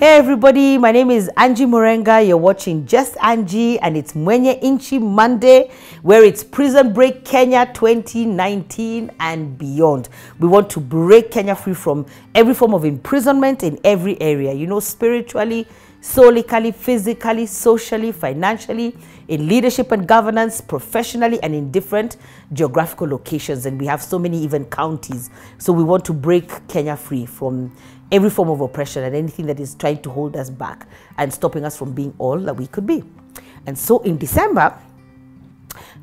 Hey everybody, my name is Angie Murenga. You're watching Just Angie, and it's Mwenye Nchi Monday, where it's Prison Break Kenya 2019 and beyond. We want to break Kenya free from every form of imprisonment in every area, you know, spiritually, solically, physically, socially, financially, in leadership and governance, professionally, and in different geographical locations. And we have so many even counties. So we want to break Kenya free from every form of oppression and anything that is trying to hold us back and stopping us from being all that we could be. And so in December,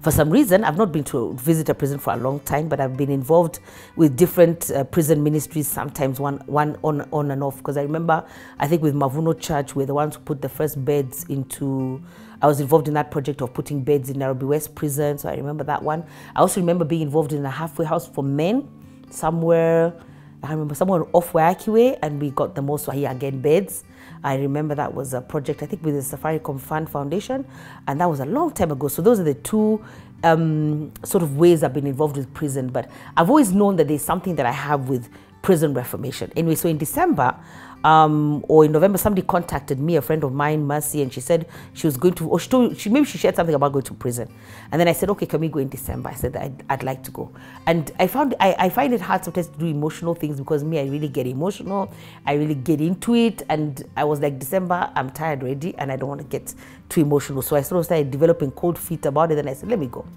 for some reason, I've not been to visit a prison for a long time, but I've been involved with different prison ministries, sometimes one on and off. Because I remember, I think with Mavuno Church, we're the ones who put the first beds into, I was involved in that project of putting beds in Nairobi West Prison, so I remember that one. I also remember being involved in a halfway house for men, somewhere, I remember somewhere off Wayakiwe, and we got the most here again beds. I remember that was a project, I think, with the Safaricom Fund Foundation, and that was a long time ago. So those are the two sort of ways I've been involved with prison. But I've always known that there's something that I have with prison reformation. Anyway, so in December or in November, somebody contacted me, a friend of mine, Mercy, and she said she was going to, or maybe she shared something about going to prison. And then I said, okay, can we go in December? I said I'd like to go. And I find it hard sometimes to do emotional things, because me, I really get emotional. I really get into it. And I was like, December, I'm tired already, and I don't want to get too emotional. So I sort of started developing cold feet about it. And I said, let me go.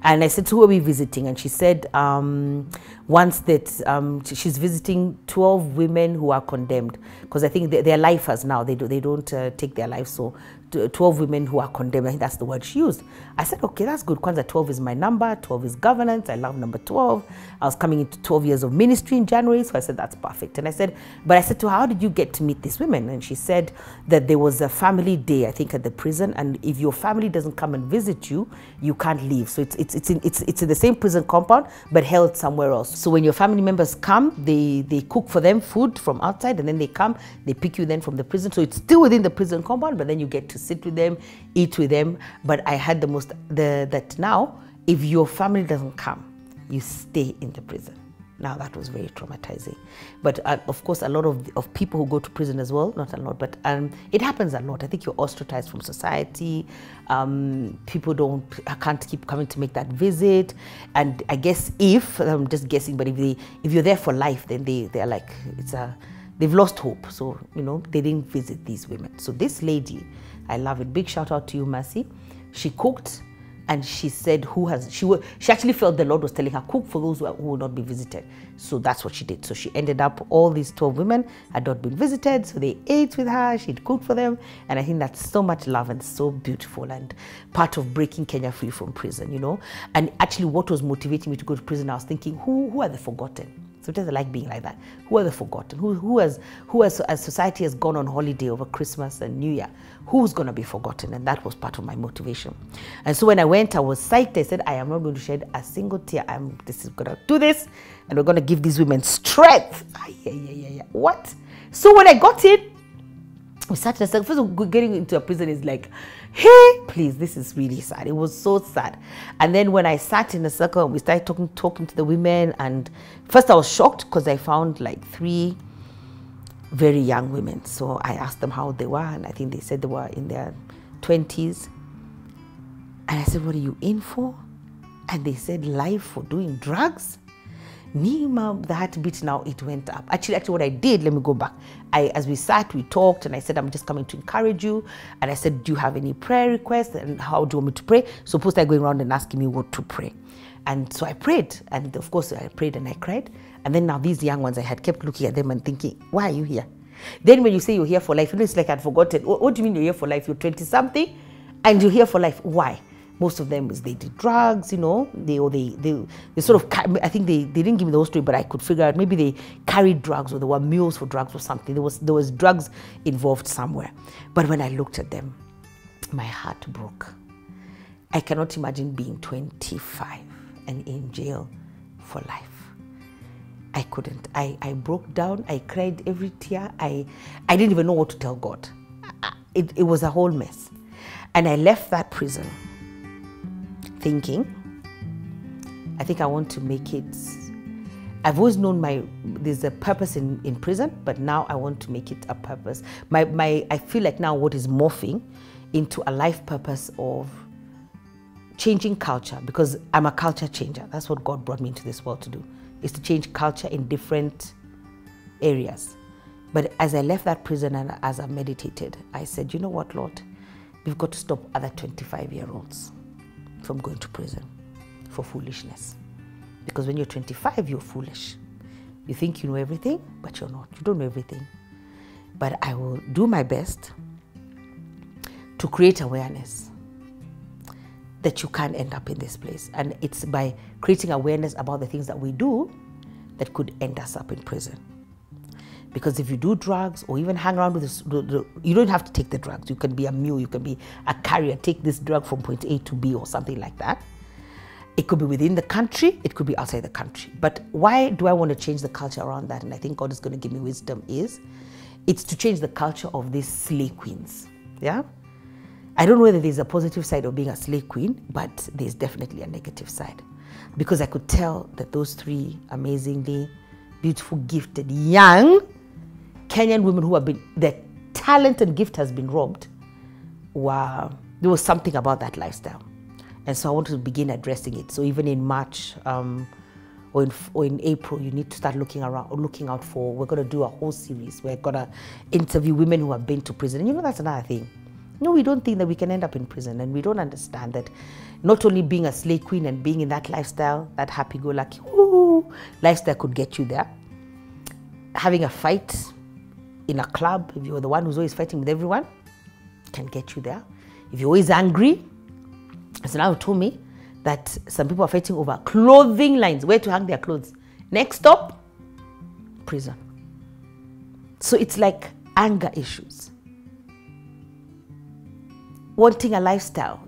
And I said, who are we visiting? And she said, once that she's visiting 12 women who are condemned, because I think they're lifers now. They don't take their life. So 12 women who are condemned, I think that's the word she used. I said, okay, that's good. Kwanzaa 12 is my number. 12 is governance. I love number 12. I was coming into 12 years of ministry in January, so I said, that's perfect. And I said to her, how did you get to meet these women? And she said that there was a family day, I think, at the prison, and if your family doesn't come and visit you, you can't leave. So it's in the same prison compound, but held somewhere else. So when your family members come, they cook for them food from outside, and then they come, they pick you then from the prison. So it's still within the prison compound, but then you get to sit with them, eat with them. But I had that now, if your family doesn't come, you stay in the prison. Now that was very traumatizing. But of course, a lot of people who go to prison as well, not a lot, but it happens a lot. I think you're ostracized from society. People can't keep coming to make that visit. And I guess I'm just guessing, but if you're there for life, then they're like, they've lost hope. So, you know, they didn't visit these women. So this lady, I love it. Big shout out to you, Mercy. She cooked, and she said, she actually felt the Lord was telling her, cook for those who will not be visited. So that's what she did. So she ended up, all these 12 women had not been visited. So they ate with her, she'd cooked for them. And I think that's so much love and so beautiful, and part of breaking Kenya free from prison, you know. And actually what was motivating me to go to prison, I was thinking, who are the forgotten? Sometimes I like being like that. Who are the forgotten? Who as society has gone on holiday over Christmas and New Year, who's going to be forgotten? And that was part of my motivation. And so when I went, I was psyched. I said, I am not going to shed a single tear. This is going to do this, and we're going to give these women strength. What? So when I got in, we sat in a circle. First of all, getting into a prison is like, hey, please, this is really sad. It was so sad. And then when I sat in a circle, we started talking to the women. And first I was shocked, because I found like 3 very young women. So I asked them how they were, and I think they said they were in their 20s. And I said, what are you in for? And they said, life for doing drugs. Nima, the heartbeat now, it went up. Actually, what I did, let me go back. As we sat, we talked, and I said, I'm just coming to encourage you. And I said, do you have any prayer requests? And how do you want me to pray? So suppose they're going around and asking me what to pray. And so I prayed. And of course, I prayed and I cried. And then now these young ones, I had kept looking at them and thinking, why are you here? Then when you say you're here for life, it's like I'd forgotten. What do you mean you're here for life? You're 20-something and you're here for life. Why? Most of them they did drugs, you know, they sort of, I think they didn't give me the whole story, but I could figure out maybe they carried drugs, or there were mules for drugs or something. There was drugs involved somewhere. But when I looked at them, my heart broke. I cannot imagine being 25 and in jail for life. I couldn't. I broke down. I cried every tear. I didn't even know what to tell God. It was a whole mess. And I left that prison thinking, I think I want to make it I've always known there's a purpose in prison, but now I want to make it a purpose. I feel like now what is morphing into a life purpose of changing culture, because I'm a culture changer. That's what God brought me into this world to do, is to change culture in different areas. But as I left that prison and as I meditated, I said, you know what, Lord? We've got to stop other 25-year-olds from going to prison for foolishness. Because when you're 25, you're foolish. You think you know everything, but you're not. You don't know everything. But I will do my best to create awareness that you can't end up in this place. And it's by creating awareness about the things that we do that could end us up in prison. Because if you do drugs or even hang around with this, you don't have to take the drugs. You can be a mule, you can be a carrier, take this drug from point A to B or something like that. It could be within the country, it could be outside the country. But why do I want to change the culture around that? And I think God is going to give me wisdom it's to change the culture of these slay queens. Yeah? I don't know whether there's a positive side of being a slay queen, but there's definitely a negative side. Because I could tell that those three amazingly beautiful, gifted, young Kenyan women who have been, their talent and gift has been robbed. Wow. There was something about that lifestyle. And so I want to begin addressing it. So even in March or in April, you need to start looking out for, we're going to do a whole series. We're going to interview women who have been to prison. And you know, that's another thing. No, we don't think that we can end up in prison. And we don't understand that not only being a slave queen and being in that lifestyle, that happy-go-lucky lifestyle could get you there. Having a fight in a club, if you're the one who's always fighting with everyone, can get you there. If you're always angry, so now told me that some people are fighting over clothing lines, where to hang their clothes. Next stop, prison. So it's like anger issues. Wanting a lifestyle,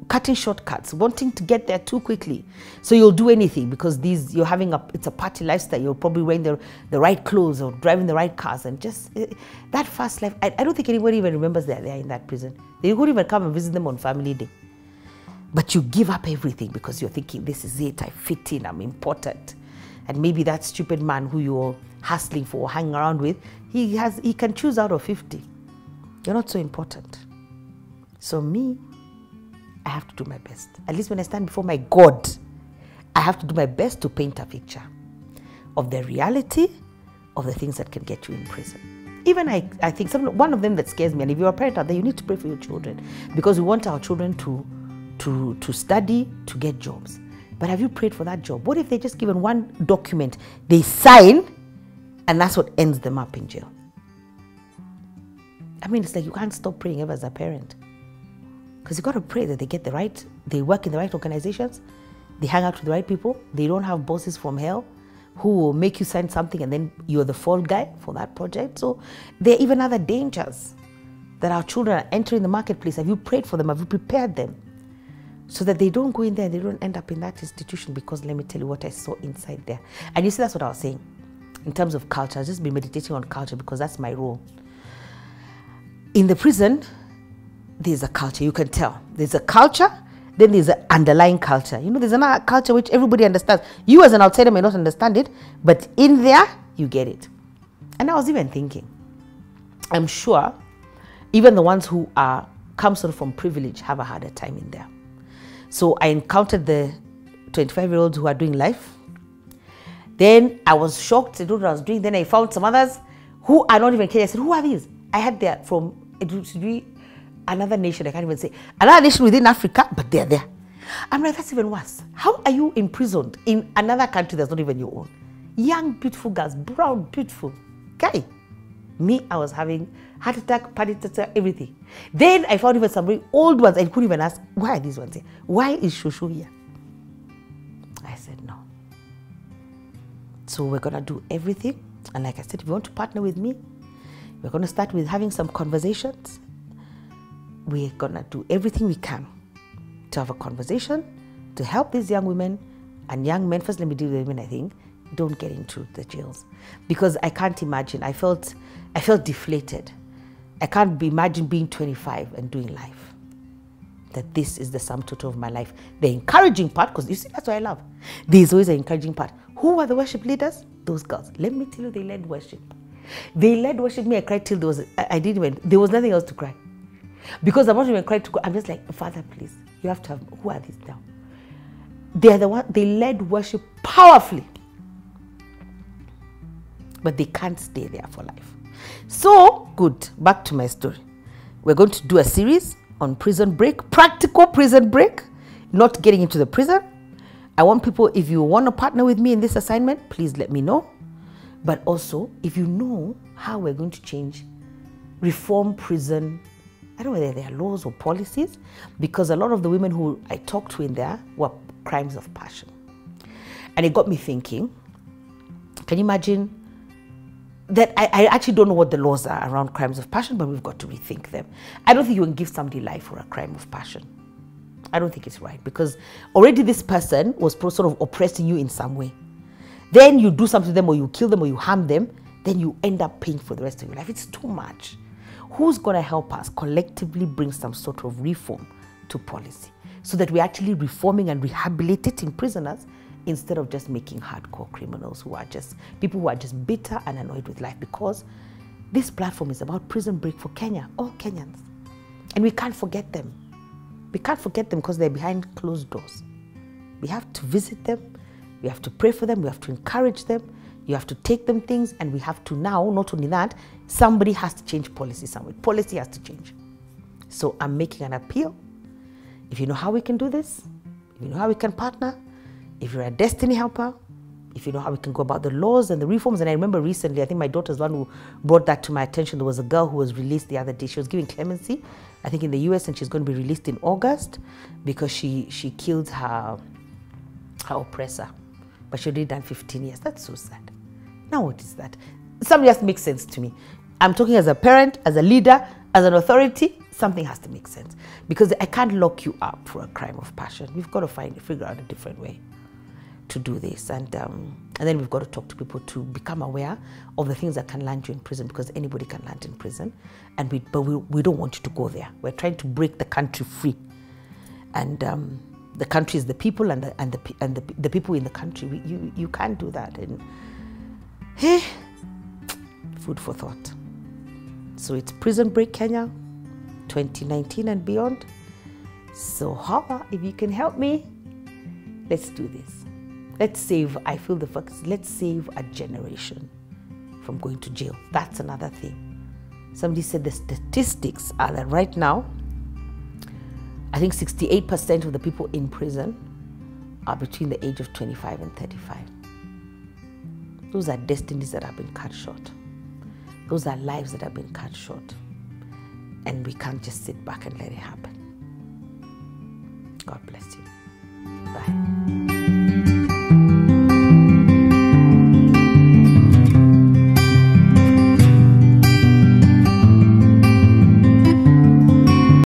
cutting shortcuts, wanting to get there too quickly. So you'll do anything because you're having it's a party lifestyle. You're probably wearing the right clothes or driving the right cars, and just that fast life. I don't think anybody even remembers they're in that prison. They wouldn't even come and visit them on family day. But you give up everything because you're thinking, this is it, I fit in, I'm important. And maybe that stupid man who you're hustling for or hanging around with, he can choose out of 50. You're not so important. So me, I have to do my best. At least when I stand before my God, I have to do my best to paint a picture of the reality of the things that can get you in prison. Even I think one of them that scares me, and if you're a parent out there, you need to pray for your children, because we want our children to study, to get jobs. But have you prayed for that job? What if they're just given one document, they sign, and that's what ends them up in jail? I mean, it's like you can't stop praying ever as a parent. Because you got to pray that they work in the right organizations, they hang out with the right people, they don't have bosses from hell who will make you sign something and then you're the fall guy for that project. So there are even other dangers that our children are entering the marketplace. Have you prayed for them? Have you prepared them? So that they don't go in there, they don't end up in that institution, because let me tell you what I saw inside there. And you see, that's what I was saying. In terms of culture, I've just been meditating on culture because that's my role. In the prison, there's a culture, you can tell. There's a culture, then there's an underlying culture. You know, there's another culture which everybody understands. You as an outsider may not understand it, but in there, you get it. And I was even thinking, I'm sure even the ones who come sort of from privilege have a harder time in there. So I encountered the 25-year-olds who are doing life. Then I was shocked at what I was doing. Then I found some others who are not even Kenyan. I said, who are these? I had there from, it should be another nation, I can't even say. Another nation within Africa, but they're there. I'm like, that's even worse. How are you imprisoned in another country that's not even your own? Young, beautiful girls, brown, beautiful. Guy. Me, I was having heart attack, panic attack, everything. Then I found even some very old ones. I couldn't even ask, why are these ones here? Why is Shushu here? I said, no. So we're going to do everything. And like I said, if you want to partner with me, we're going to start with having some conversations. We're going to do everything we can to have a conversation, to help these young women and young men. First, let me deal with women, I think. Don't get into the jails, because I can't imagine. I felt deflated. I can't imagine being 25 and doing life. That this is the sum total of my life. The encouraging part, because you see, that's what I love. There's always an encouraging part. Who are the worship leaders? Those girls. Let me tell you, they led worship. They led worship. Me, I cried till there was, I didn't even, there was nothing else to cry. Because I'm not even crying to go. I'm just like, Father, please, you have to have, who are these now? They are the one, they led worship powerfully. But they can't stay there for life. So, good. Back to my story. We're going to do a series on prison break, practical prison break, not getting into the prison. I want people, if you want to partner with me in this assignment, please let me know. But also, if you know how we're going to change, reform prison, I don't know whether there are laws or policies, because a lot of the women who I talked to in there were crimes of passion. And it got me thinking, can you imagine that I actually don't know what the laws are around crimes of passion, but we've got to rethink them. I don't think you can give somebody life for a crime of passion. I don't think it's right, because already this person was sort of oppressing you in some way. Then you do something to them, or you kill them, or you harm them, then you end up paying for the rest of your life. It's too much. Who's going to help us collectively bring some sort of reform to policy so that we're actually reforming and rehabilitating prisoners instead of just making hardcore criminals who are just people who are just bitter and annoyed with life? Because this platform is about prison break for Kenya, all Kenyans. And we can't forget them. We can't forget them because they're behind closed doors. We have to visit them. We have to pray for them. We have to encourage them. You have to take them things, and we have to now, not only that, somebody has to change policy somewhere. Policy has to change. So I'm making an appeal. If you know how we can do this, if you know how we can partner, if you're a destiny helper, if you know how we can go about the laws and the reforms. And I remember recently, I think my daughter's one who brought that to my attention. There was a girl who was released the other day. She was given clemency, I think in the US, and she's going to be released in August because she killed her oppressor. But she already done 15 years. That's so sad. Now what is that? Something has to make sense to me. I'm talking as a parent, as a leader, as an authority. Something has to make sense, because I can't lock you up for a crime of passion. We've got to figure out a different way to do this, and then we've got to talk to people to become aware of the things that can land you in prison, because anybody can land in prison, and but we don't want you to go there. We're trying to break the country free, and the country is the people, and the people in the country. You can't do that, and hey, food for thought. So it's Prison Break Kenya 2019 and beyond. So Hava, if you can help me, let's do this. Let's save, I feel the focus, let's save a generation from going to jail. That's another thing. Somebody said the statistics are that right now, I think 68% of the people in prison are between the age of 25 and 35. Those are destinies that have been cut short. Those are lives that have been cut short. And we can't just sit back and let it happen. God bless you. Bye.